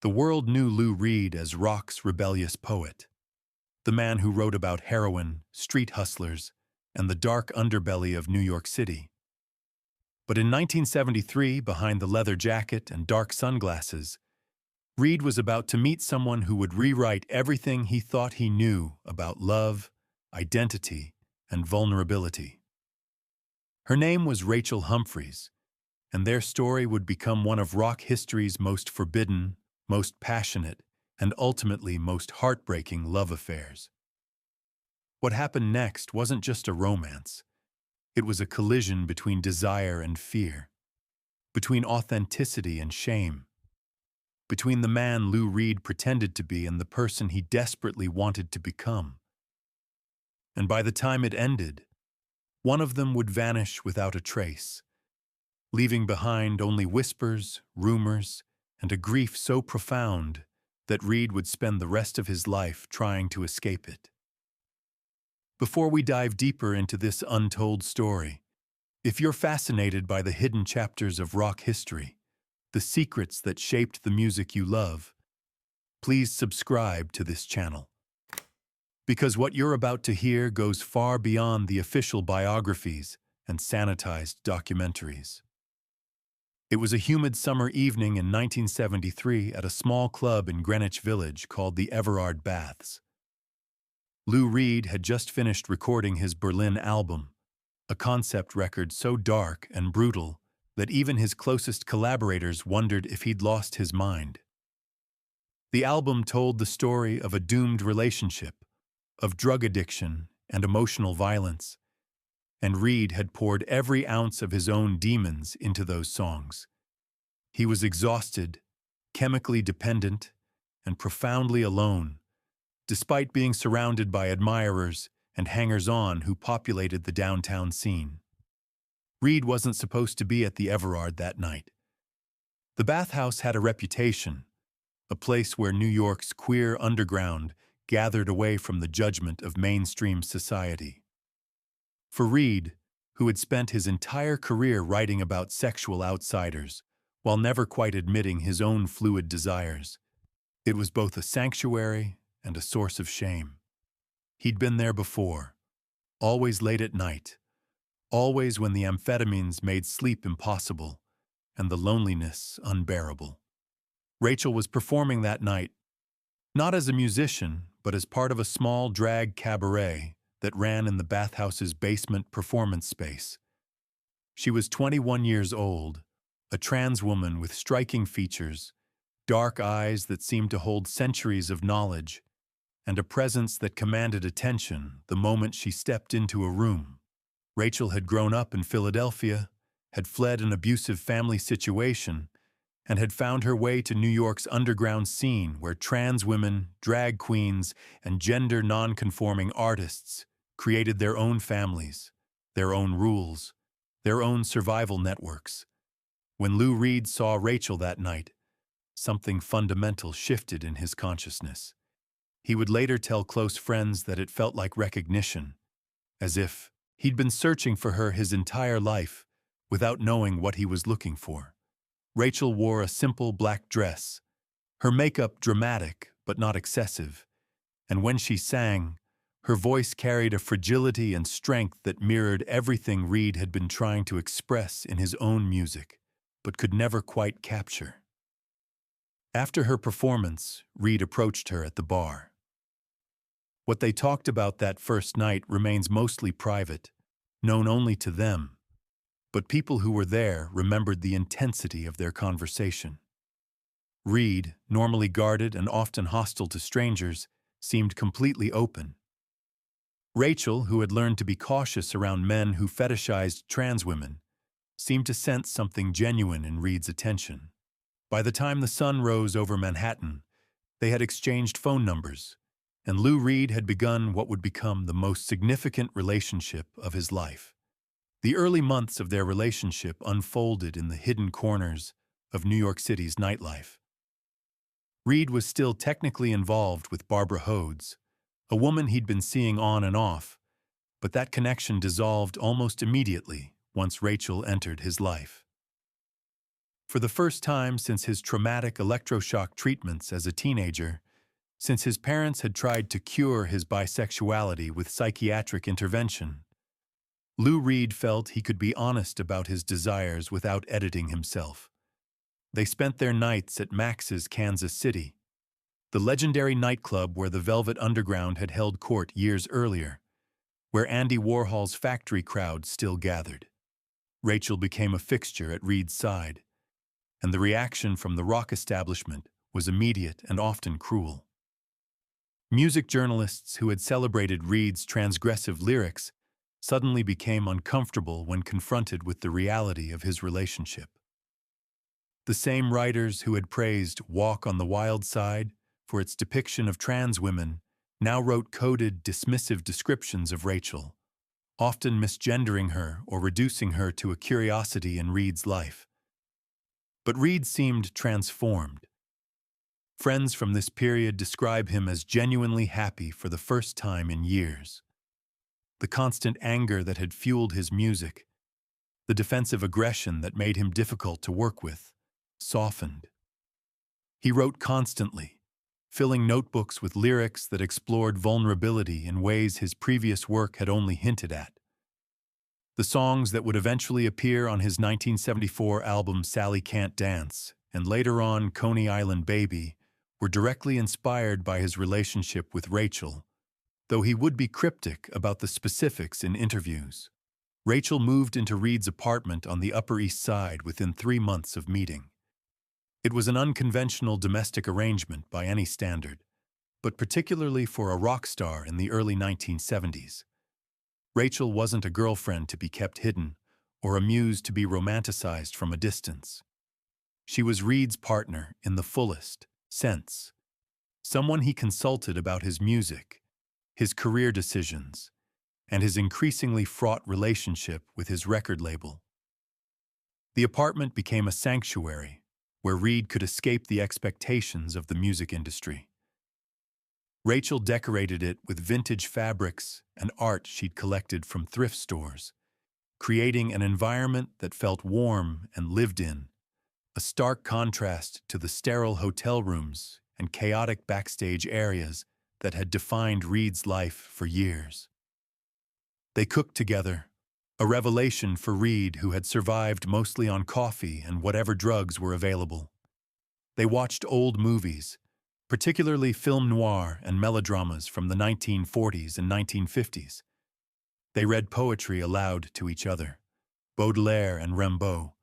The world knew Lou Reed as rock's rebellious poet, the man who wrote about heroin, street hustlers, and the dark underbelly of New York City. But in 1973, behind the leather jacket and dark sunglasses, Reed was about to meet someone who would rewrite everything he thought he knew about love, identity, and vulnerability. Her name was Rachel Humphreys, and their story would become one of rock history's most forbidden, most passionate, and ultimately most heartbreaking love affairs. What happened next wasn't just a romance. It was a collision between desire and fear, between authenticity and shame, between the man Lou Reed pretended to be and the person he desperately wanted to become. And by the time it ended, one of them would vanish without a trace, leaving behind only whispers, rumors, and a grief so profound that Reed would spend the rest of his life trying to escape it. Before we dive deeper into this untold story, if you're fascinated by the hidden chapters of rock history, the secrets that shaped the music you love, please subscribe to this channel. Because what you're about to hear goes far beyond the official biographies and sanitized documentaries. It was a humid summer evening in 1973 at a small club in Greenwich Village called the Everard Baths. Lou Reed had just finished recording his Berlin album, a concept record so dark and brutal that even his closest collaborators wondered if he'd lost his mind. The album told the story of a doomed relationship, of drug addiction and emotional violence, and Reed had poured every ounce of his own demons into those songs. He was exhausted, chemically dependent, and profoundly alone, despite being surrounded by admirers and hangers-on who populated the downtown scene. Reed wasn't supposed to be at the Everard that night. The bathhouse had a reputation, a place where New York's queer underground gathered away from the judgment of mainstream society. For Reed, who had spent his entire career writing about sexual outsiders, while never quite admitting his own fluid desires, it was both a sanctuary and a source of shame. He'd been there before, always late at night, always when the amphetamines made sleep impossible and the loneliness unbearable. Rachel was performing that night, not as a musician, but as part of a small drag cabaret that ran in the bathhouse's basement performance space. She was 21 years old, a trans woman with striking features, dark eyes that seemed to hold centuries of knowledge, and a presence that commanded attention the moment she stepped into a room. Rachel had grown up in Philadelphia, had fled an abusive family situation, and had found her way to New York's underground scene where trans women, drag queens, and gender non-conforming artists created their own families, their own rules, their own survival networks. When Lou Reed saw Rachel that night, something fundamental shifted in his consciousness. He would later tell close friends that it felt like recognition, as if he'd been searching for her his entire life without knowing what he was looking for. Rachel wore a simple black dress, her makeup dramatic but not excessive, and when she sang, her voice carried a fragility and strength that mirrored everything Reed had been trying to express in his own music, but could never quite capture. After her performance, Reed approached her at the bar. What they talked about that first night remains mostly private, known only to them, but people who were there remembered the intensity of their conversation. Reed, normally guarded and often hostile to strangers, seemed completely open. Rachel, who had learned to be cautious around men who fetishized trans women, seemed to sense something genuine in Reed's attention. By the time the sun rose over Manhattan, they had exchanged phone numbers, and Lou Reed had begun what would become the most significant relationship of his life. The early months of their relationship unfolded in the hidden corners of New York City's nightlife. Reed was still technically involved with Barbara Hodes, a woman he'd been seeing on and off, but that connection dissolved almost immediately once Rachel entered his life. For the first time since his traumatic electroshock treatments as a teenager, since his parents had tried to cure his bisexuality with psychiatric intervention, Lou Reed felt he could be honest about his desires without editing himself. They spent their nights at Max's Kansas City, the legendary nightclub where the Velvet Underground had held court years earlier, where Andy Warhol's factory crowd still gathered. Rachel became a fixture at Reed's side, and the reaction from the rock establishment was immediate and often cruel. Music journalists who had celebrated Reed's transgressive lyrics suddenly became uncomfortable when confronted with the reality of his relationship. The same writers who had praised Walk on the Wild Side for its depiction of trans women now wrote coded, dismissive descriptions of Rachel, often misgendering her or reducing her to a curiosity in Reed's life. But Reed seemed transformed. Friends from this period describe him as genuinely happy for the first time in years. The constant anger that had fueled his music, the defensive aggression that made him difficult to work with, softened. He wrote constantly, filling notebooks with lyrics that explored vulnerability in ways his previous work had only hinted at. The songs that would eventually appear on his 1974 album Sally Can't Dance, and later on Coney Island Baby, were directly inspired by his relationship with Rachel, though he would be cryptic about the specifics in interviews. Rachel moved into Reed's apartment on the Upper East Side within 3 months of meeting. It was an unconventional domestic arrangement by any standard, but particularly for a rock star in the early 1970s. Rachel wasn't a girlfriend to be kept hidden or a muse to be romanticized from a distance. She was Reed's partner in the fullest sense, someone he consulted about his music, his career decisions, and his increasingly fraught relationship with his record label. The apartment became a sanctuary where Reed could escape the expectations of the music industry. Rachel decorated it with vintage fabrics and art she'd collected from thrift stores, creating an environment that felt warm and lived in, a stark contrast to the sterile hotel rooms and chaotic backstage areas that had defined Reed's life for years. They cooked together, a revelation for Reed, who had survived mostly on coffee and whatever drugs were available. They watched old movies, particularly film noir and melodramas from the 1940s and 1950s. They read poetry aloud to each other, Baudelaire and Rimbaud,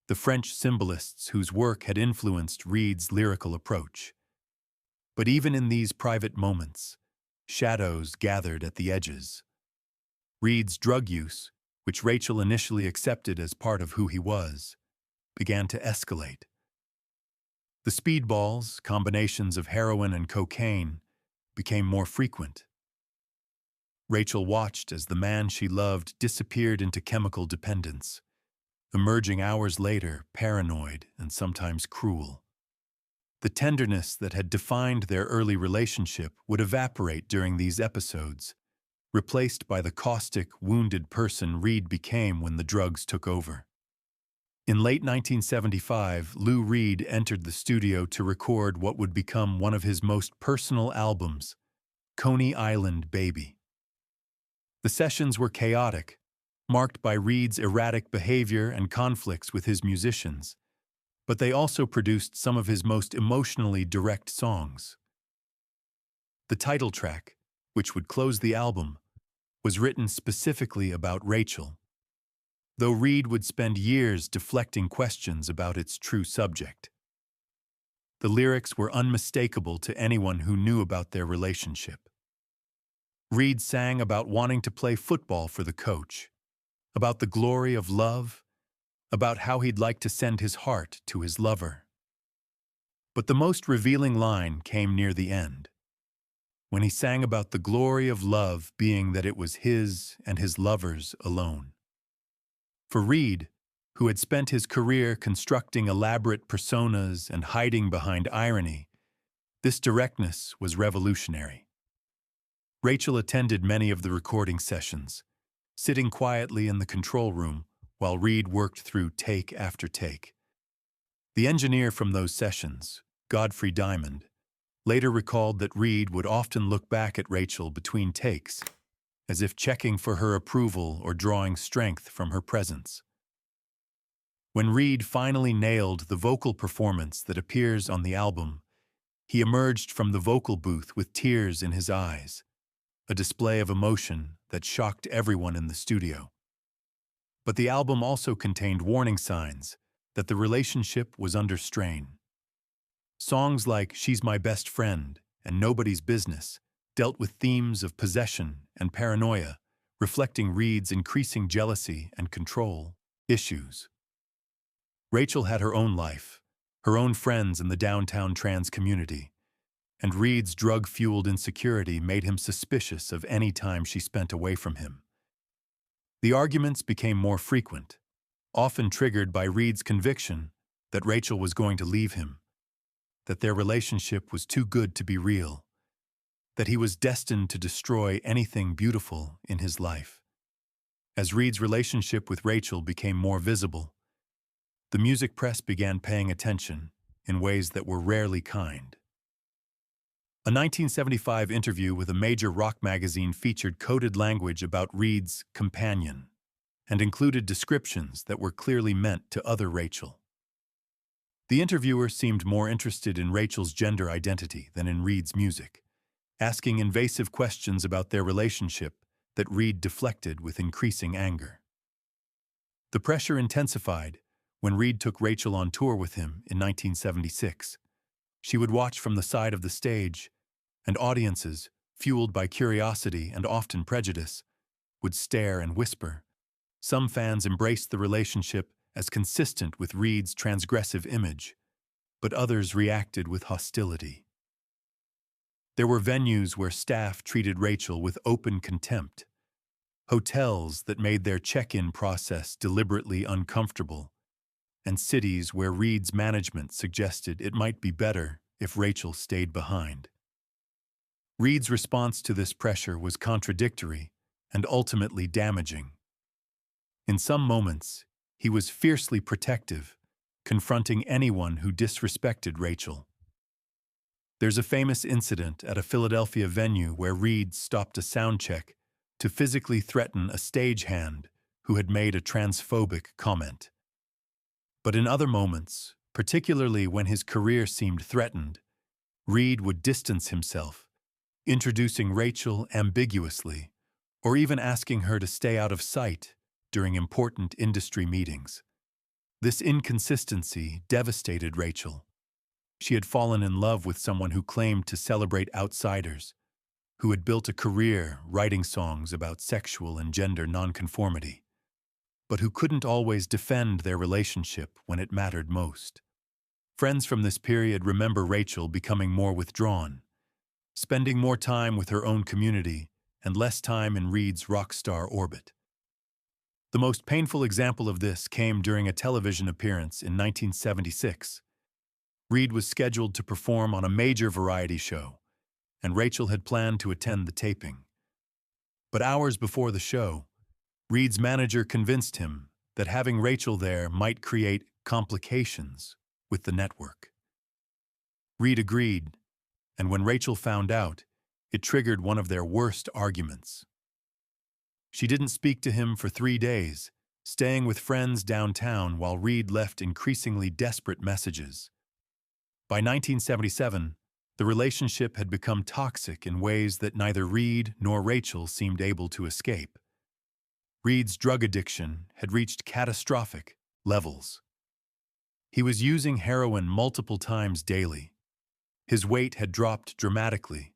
the French symbolists whose work had influenced Reed's lyrical approach. But even in these private moments, shadows gathered at the edges. Reed's drug use, which Rachel initially accepted as part of who he was, began to escalate. The speedballs, combinations of heroin and cocaine, became more frequent. Rachel watched as the man she loved disappeared into chemical dependence, emerging hours later paranoid and sometimes cruel. The tenderness that had defined their early relationship would evaporate during these episodes, replaced by the caustic, wounded person Reed became when the drugs took over. In late 1975, Lou Reed entered the studio to record what would become one of his most personal albums, Coney Island Baby. The sessions were chaotic, marked by Reed's erratic behavior and conflicts with his musicians, but they also produced some of his most emotionally direct songs. The title track, which would close the album, was written specifically about Rachel, though Reed would spend years deflecting questions about its true subject. The lyrics were unmistakable to anyone who knew about their relationship. Reed sang about wanting to play football for the coach, about the glory of love, about how he'd like to send his heart to his lover. But the most revealing line came near the end, when he sang about the glory of love being that it was his and his lover's alone. For Reed, who had spent his career constructing elaborate personas and hiding behind irony, this directness was revolutionary. Rachel attended many of the recording sessions, sitting quietly in the control room while Reed worked through take after take. The engineer from those sessions, Godfrey Diamond, later recalled that Reed would often look back at Rachel between takes, as if checking for her approval or drawing strength from her presence. When Reed finally nailed the vocal performance that appears on the album, he emerged from the vocal booth with tears in his eyes, a display of emotion that shocked everyone in the studio. But the album also contained warning signs that the relationship was under strain. Songs like She's My Best Friend and Nobody's Business dealt with themes of possession and paranoia, reflecting Reed's increasing jealousy and control issues. Rachel had her own life, her own friends in the downtown trans community, and Reed's drug-fueled insecurity made him suspicious of any time she spent away from him. The arguments became more frequent, often triggered by Reed's conviction that Rachel was going to leave him, that their relationship was too good to be real, that he was destined to destroy anything beautiful in his life. As Reed's relationship with Rachel became more visible, the music press began paying attention in ways that were rarely kind. A 1975 interview with a major rock magazine featured coded language about Reed's companion and included descriptions that were clearly meant to other Rachel. The interviewer seemed more interested in Rachel's gender identity than in Reed's music, asking invasive questions about their relationship that Reed deflected with increasing anger. The pressure intensified when Reed took Rachel on tour with him in 1976. She would watch from the side of the stage, and audiences, fueled by curiosity and often prejudice, would stare and whisper. Some fans embraced the relationship as consistent with Reed's transgressive image, but others reacted with hostility. There were venues where staff treated Rachel with open contempt, hotels that made their check-in process deliberately uncomfortable, and cities where Reed's management suggested it might be better if Rachel stayed behind. Reed's response to this pressure was contradictory and ultimately damaging. In some moments, he was fiercely protective, confronting anyone who disrespected Rachel. There's a famous incident at a Philadelphia venue where Reed stopped a sound check to physically threaten a stagehand who had made a transphobic comment. But in other moments, particularly when his career seemed threatened, Reed would distance himself, introducing Rachel ambiguously, or even asking her to stay out of sight during important industry meetings. This inconsistency devastated Rachel. She had fallen in love with someone who claimed to celebrate outsiders, who had built a career writing songs about sexual and gender nonconformity, but who couldn't always defend their relationship when it mattered most. Friends from this period remember Rachel becoming more withdrawn, spending more time with her own community and less time in Reed's rock star orbit. The most painful example of this came during a television appearance in 1976. Reed was scheduled to perform on a major variety show, and Rachel had planned to attend the taping. But hours before the show, Reed's manager convinced him that having Rachel there might create complications with the network. Reed agreed, and when Rachel found out, it triggered one of their worst arguments. She didn't speak to him for 3 days, staying with friends downtown while Reed left increasingly desperate messages. By 1977, the relationship had become toxic in ways that neither Reed nor Rachel seemed able to escape. Reed's drug addiction had reached catastrophic levels. He was using heroin multiple times daily. His weight had dropped dramatically,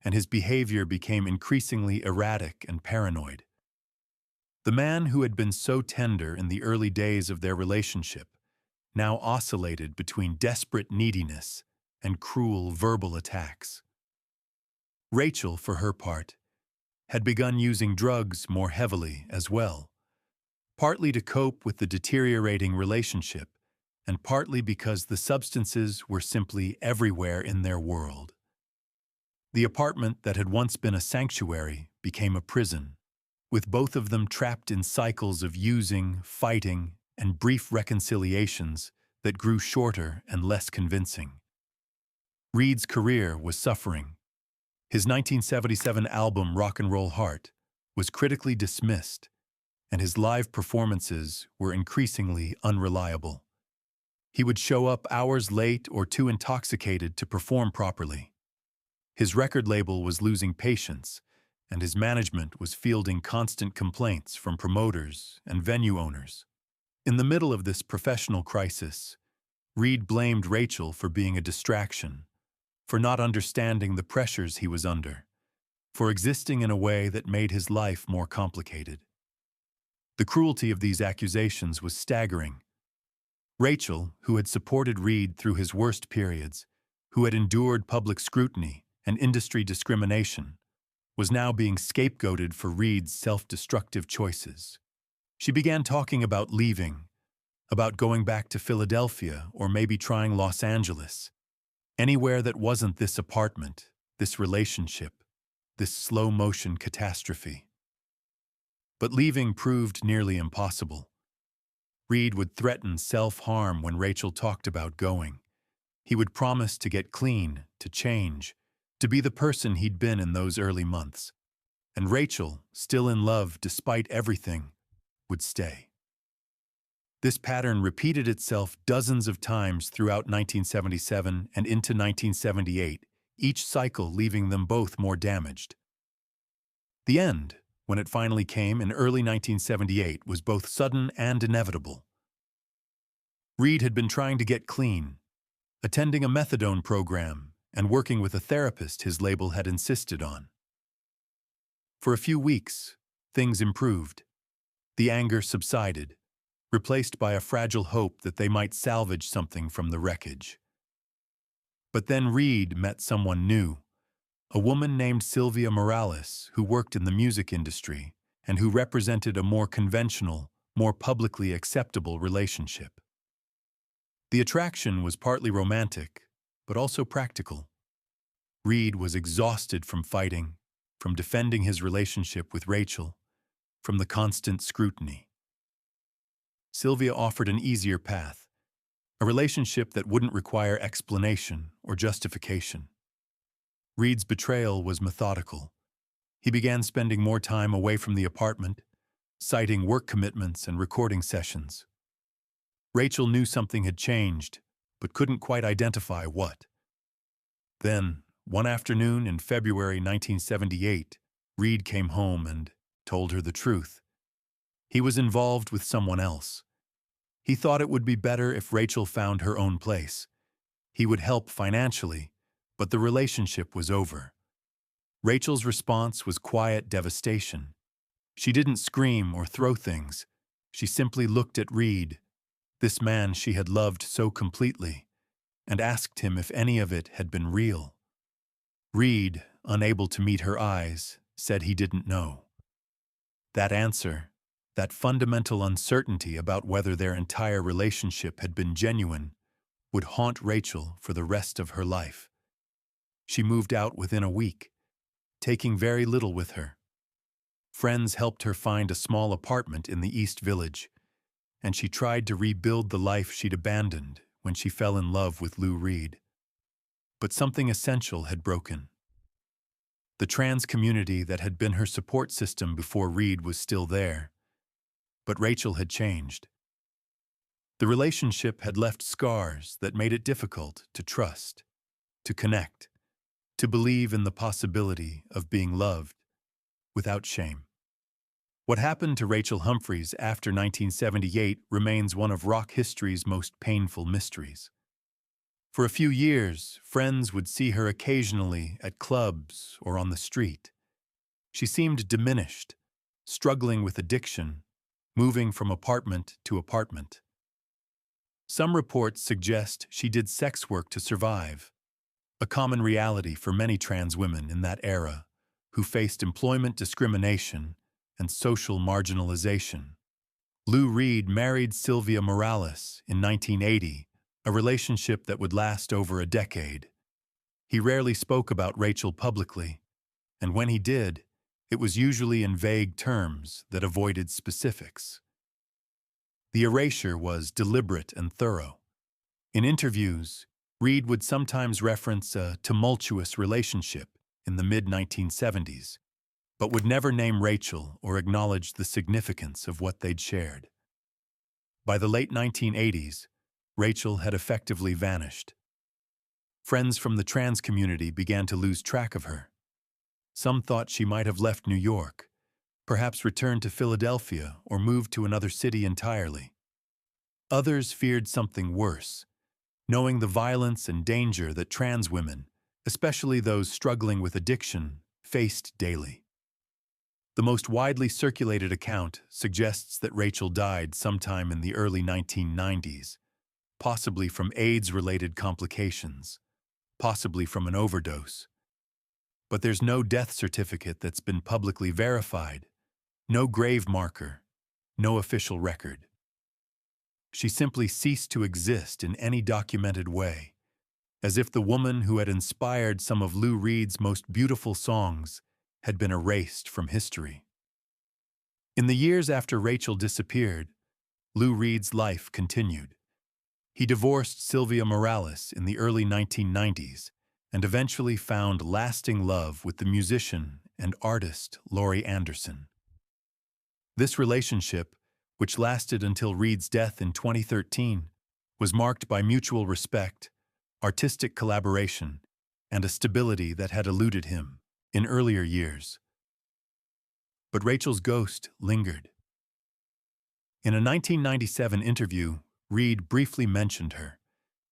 and his behavior became increasingly erratic and paranoid. The man who had been so tender in the early days of their relationship now oscillated between desperate neediness and cruel verbal attacks. Rachel, for her part, had begun using drugs more heavily as well, partly to cope with the deteriorating relationship and partly because the substances were simply everywhere in their world. The apartment that had once been a sanctuary became a prison, with both of them trapped in cycles of using, fighting, and brief reconciliations that grew shorter and less convincing. Reed's career was suffering. His 1977 album Rock and Roll Heart was critically dismissed, and his live performances were increasingly unreliable. He would show up hours late or too intoxicated to perform properly. His record label was losing patience, and his management was fielding constant complaints from promoters and venue owners. In the middle of this professional crisis, Reed blamed Rachel for being a distraction, for not understanding the pressures he was under, for existing in a way that made his life more complicated. The cruelty of these accusations was staggering. Rachel, who had supported Reed through his worst periods, who had endured public scrutiny and industry discrimination, was now being scapegoated for Reed's self-destructive choices. She began talking about leaving, about going back to Philadelphia or maybe trying Los Angeles, anywhere that wasn't this apartment, this relationship, this slow-motion catastrophe. But leaving proved nearly impossible. Reed would threaten self-harm when Rachel talked about going. He would promise to get clean, to change, to be the person he'd been in those early months. And Rachel, still in love despite everything, would stay. This pattern repeated itself dozens of times throughout 1977 and into 1978, each cycle leaving them both more damaged. The end, when it finally came in early 1978, was both sudden and inevitable. Reed had been trying to get clean, attending a methadone program and working with a therapist his label had insisted on. For a few weeks, things improved. The anger subsided, replaced by a fragile hope that they might salvage something from the wreckage. But then Reed met someone new, a woman named Sylvia Morales who worked in the music industry and who represented a more conventional, more publicly acceptable relationship. The attraction was partly romantic, but also practical. Reed was exhausted from fighting, from defending his relationship with Rachel, from the constant scrutiny. Sylvia offered an easier path, a relationship that wouldn't require explanation or justification. Reed's betrayal was methodical. He began spending more time away from the apartment, citing work commitments and recording sessions. Rachel knew something had changed, but couldn't quite identify what. Then, one afternoon in February 1978, Reed came home and told her the truth. He was involved with someone else. He thought it would be better if Rachel found her own place. He would help financially, but the relationship was over. Rachel's response was quiet devastation. She didn't scream or throw things. She simply looked at Reed, this man she had loved so completely, and asked him if any of it had been real. Reed, unable to meet her eyes, said he didn't know. That answer, that fundamental uncertainty about whether their entire relationship had been genuine, would haunt Rachel for the rest of her life. She moved out within a week, taking very little with her. Friends helped her find a small apartment in the East Village, and she tried to rebuild the life she'd abandoned when she fell in love with Lou Reed. But something essential had broken. The trans community that had been her support system before Reed was still there, but Rachel had changed. The relationship had left scars that made it difficult to trust, to connect, to believe in the possibility of being loved without shame. What happened to Rachel Humphreys after 1978 remains one of rock history's most painful mysteries. For a few years, friends would see her occasionally at clubs or on the street. She seemed diminished, struggling with addiction, moving from apartment to apartment. Some reports suggest she did sex work to survive, a common reality for many trans women in that era who faced employment discrimination and social marginalization. Lou Reed married Sylvia Morales in 1980, a relationship that would last over a decade. He rarely spoke about Rachel publicly, and when he did, it was usually in vague terms that avoided specifics. The erasure was deliberate and thorough. In interviews, Reed would sometimes reference a tumultuous relationship in the mid-1970s, but would never name Rachel or acknowledge the significance of what they'd shared. By the late 1980s, Rachel had effectively vanished. Friends from the trans community began to lose track of her. Some thought she might have left New York, perhaps returned to Philadelphia or moved to another city entirely. Others feared something worse, knowing the violence and danger that trans women, especially those struggling with addiction, faced daily. The most widely circulated account suggests that Rachel died sometime in the early 1990s, possibly from AIDS-related complications, possibly from an overdose. But there's no death certificate that's been publicly verified, no grave marker, no official record. She simply ceased to exist in any documented way, as if the woman who had inspired some of Lou Reed's most beautiful songs had been erased from history. In the years after Rachel disappeared, Lou Reed's life continued. He divorced Sylvia Morales in the early 1990s and eventually found lasting love with the musician and artist Laurie Anderson. This relationship, which lasted until Reed's death in 2013, was marked by mutual respect, artistic collaboration, and a stability that had eluded him in earlier years. But Rachel's ghost lingered. In a 1997 interview, Reed briefly mentioned her,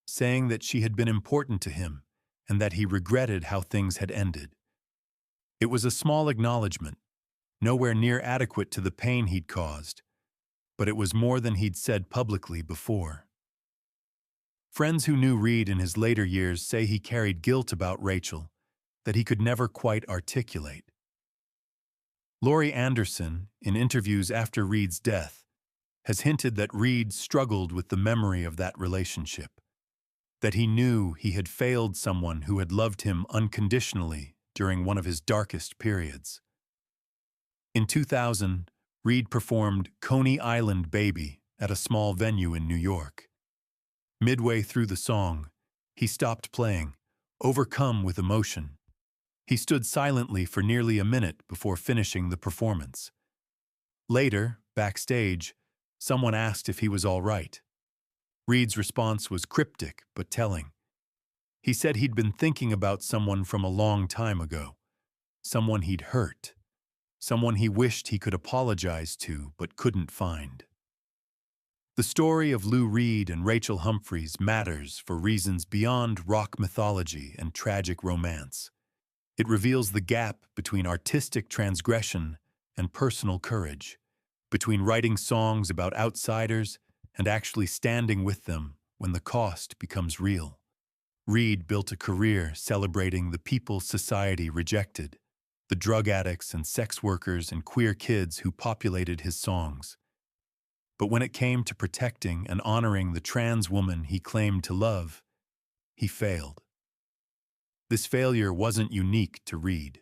saying that she had been important to him and that he regretted how things had ended. It was a small acknowledgement, nowhere near adequate to the pain he'd caused, but it was more than he'd said publicly before. Friends who knew Reed in his later years say he carried guilt about Rachel that he could never quite articulate. Laurie Anderson, in interviews after Reed's death, has hinted that Reed struggled with the memory of that relationship, that he knew he had failed someone who had loved him unconditionally during one of his darkest periods. In 2000, Reed performed Coney Island Baby at a small venue in New York. Midway through the song, he stopped playing, overcome with emotion. He stood silently for nearly a minute before finishing the performance. Later, backstage, someone asked if he was all right. Reed's response was cryptic but telling. He said he'd been thinking about someone from a long time ago, someone he'd hurt, someone he wished he could apologize to but couldn't find. The story of Lou Reed and Rachel Humphreys matters for reasons beyond rock mythology and tragic romance. It reveals the gap between artistic transgression and personal courage, between writing songs about outsiders and actually standing with them when the cost becomes real. Reed built a career celebrating the people society rejected, the drug addicts and sex workers and queer kids who populated his songs. But when it came to protecting and honoring the trans woman he claimed to love, he failed. This failure wasn't unique to Reed.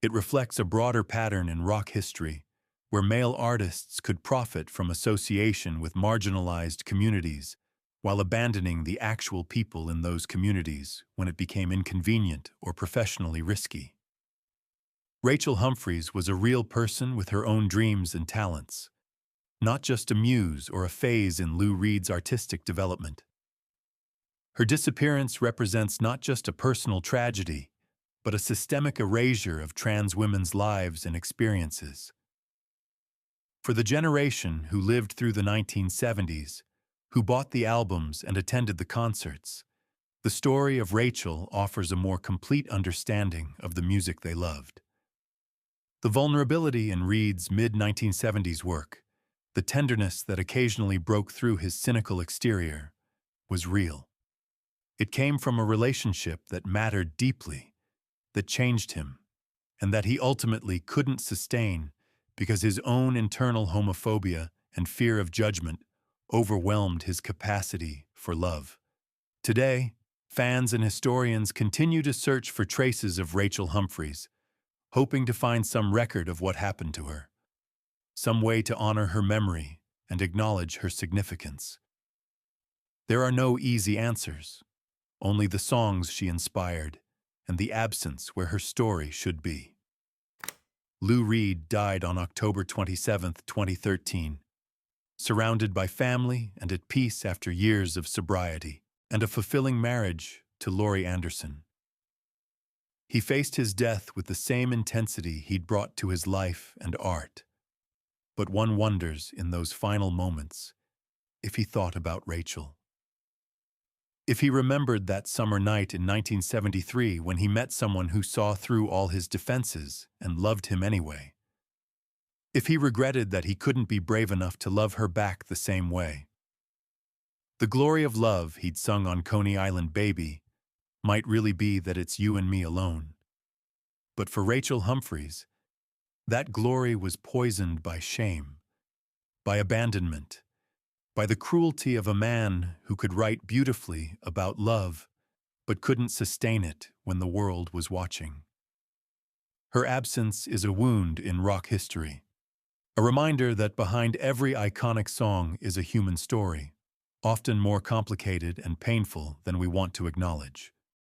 It reflects a broader pattern in rock history, where male artists could profit from association with marginalized communities while abandoning the actual people in those communities when it became inconvenient or professionally risky. Rachel Humphreys was a real person with her own dreams and talents, not just a muse or a phase in Lou Reed's artistic development. Her disappearance represents not just a personal tragedy, but a systemic erasure of trans women's lives and experiences. For the generation who lived through the 1970s, who bought the albums and attended the concerts, the story of Rachel offers a more complete understanding of the music they loved. The vulnerability in Reed's mid-1970s work, the tenderness that occasionally broke through his cynical exterior, was real. It came from a relationship that mattered deeply, that changed him, and that he ultimately couldn't sustain because his own internal homophobia and fear of judgment overwhelmed his capacity for love. Today, fans and historians continue to search for traces of Rachel Humphreys, hoping to find some record of what happened to her, some way to honor her memory and acknowledge her significance. There are no easy answers, only the songs she inspired and the absence where her story should be. Lou Reed died on October 27, 2013, surrounded by family and at peace after years of sobriety and a fulfilling marriage to Laurie Anderson. He faced his death with the same intensity he'd brought to his life and art. But one wonders in those final moments if he thought about Rachel. If he remembered that summer night in 1973 when he met someone who saw through all his defenses and loved him anyway. If he regretted that he couldn't be brave enough to love her back the same way. The glory of love he'd sung on Coney Island, Baby, might really be that it's you and me alone. But for Rachel Humphreys, that glory was poisoned by shame, by abandonment, by the cruelty of a man who could write beautifully about love, but couldn't sustain it when the world was watching. Her absence is a wound in rock history, a reminder that behind every iconic song is a human story, often more complicated and painful than we want to acknowledge.